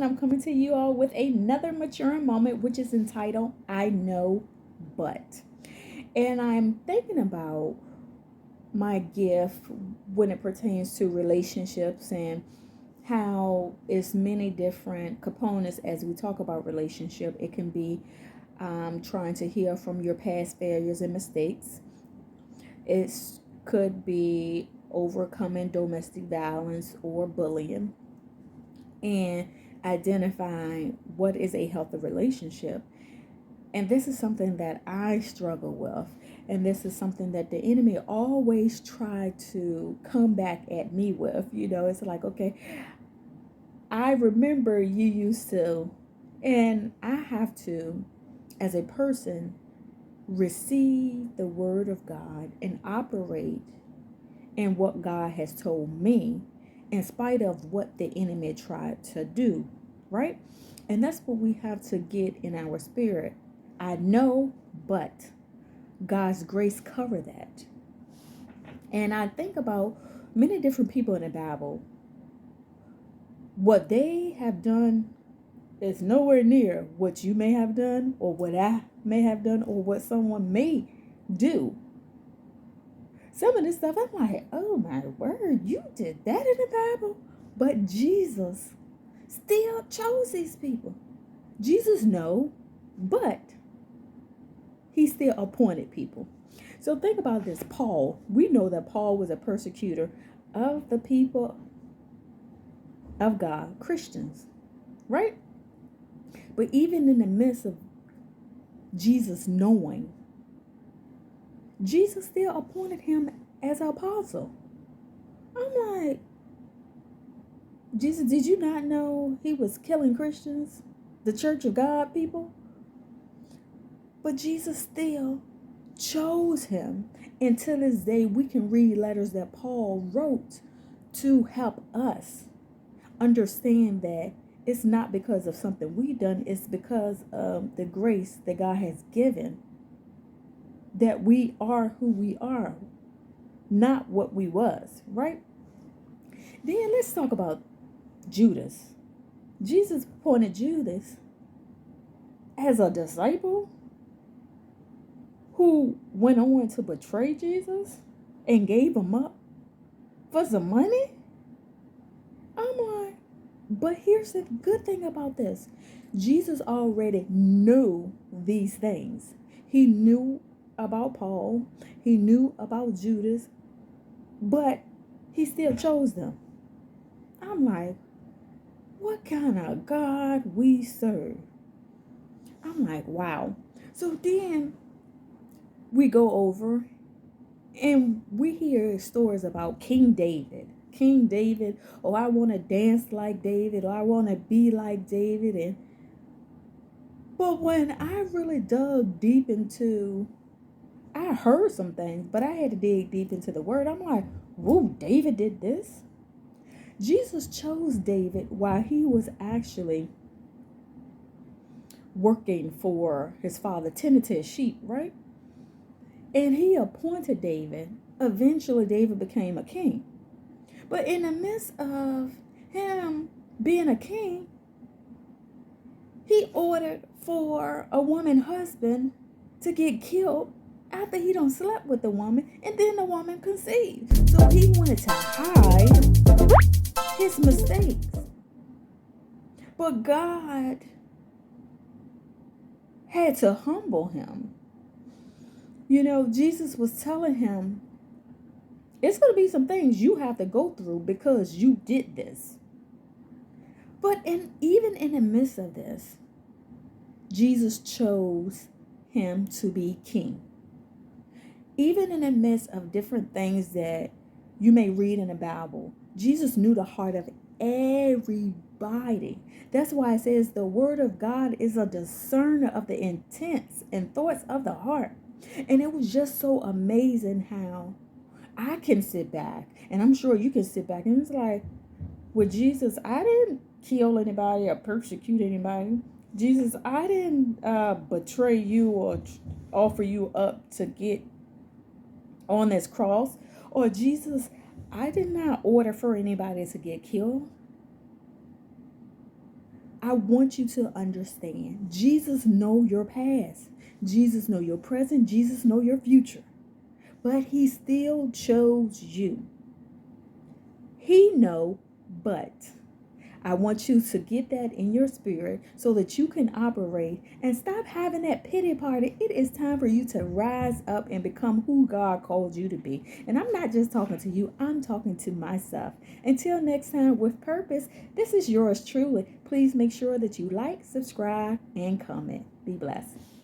I'm coming to you all with another maturing moment, which is entitled I Know But. And I'm thinking about my gift when it pertains to relationships and how it's many different components as we talk about relationship. It can be trying to heal from your past failures and mistakes. It could be overcoming domestic violence or bullying and identifying what is a healthy relationship. And this is something that I struggle with. And this is something that the enemy always try to come back at me with. It's like, okay, I remember you used to, and I have to, as a person, receive the word of God and operate in what God has told me in spite of what the enemy tried to do, right? And that's what we have to get in our spirit. I know, but God's grace cover that. And I think about many different people in the Bible. What they have done is nowhere near what you may have done or what I may have done or what someone may do. Some of this stuff, I'm like, oh my word, you did that in the Bible? But Jesus still chose these people. Jesus know, but he still appointed people. So think about this. Paul, we know that Paul was a persecutor of the people of God, Christians, right? But even in the midst of Jesus knowing, Jesus still appointed him as an apostle. I'm like, Jesus, did you not know he was killing Christians, the church of God people? But Jesus still chose him. And to this day, we can read letters that Paul wrote to help us understand that it's not because of something we've done, it's because of the grace that God has given that we are who we are, not what we was, right? Then let's talk about Judas. Jesus appointed Judas as a disciple who went on to betray Jesus and gave him up for some money. I'm like, but here's the good thing about this. Jesus already knew these things. He knew about Paul. He knew about Judas. But he still chose them. I'm like, what kind of God we serve? I'm like, wow. So then we go over and we hear stories about King David. King David, oh, I want to dance like David, or I want to be like David. But when I really dug deep into, I heard some things, but I had to dig deep into the word. I'm like, whoa, David did this? Jesus chose David while he was actually working for his father, tending to his sheep, right? And he appointed David. Eventually, David became a king. But in the midst of him being a king, he ordered for a woman husband to get killed after he done slept with the woman, and then the woman conceived. So he wanted to hide his mistakes. But God had to humble him. Jesus was telling him, it's going to be some things you have to go through because you did this. But even in the midst of this, Jesus chose him to be king. Even in the midst of different things that you may read in the Bible, Jesus knew the heart of everybody. That's why it says the word of God is a discerner of the intents and thoughts of the heart. And it was just so amazing how I can sit back, and I'm sure you can sit back, and it's like, with Jesus, I didn't kill anybody or persecute anybody. Jesus, I didn't betray you or offer you up to get on this cross. Or Jesus, I did not order for anybody to get killed. I want you to understand, Jesus know your past. Jesus know your present. Jesus know your future. But he still chose you. He know, but I want you to get that in your spirit so that you can operate and stop having that pity party. It is time for you to rise up and become who God called you to be. And I'm not just talking to you, I'm talking to myself. Until next time with purpose, this is yours truly. Please make sure that you like, subscribe, and comment. Be blessed.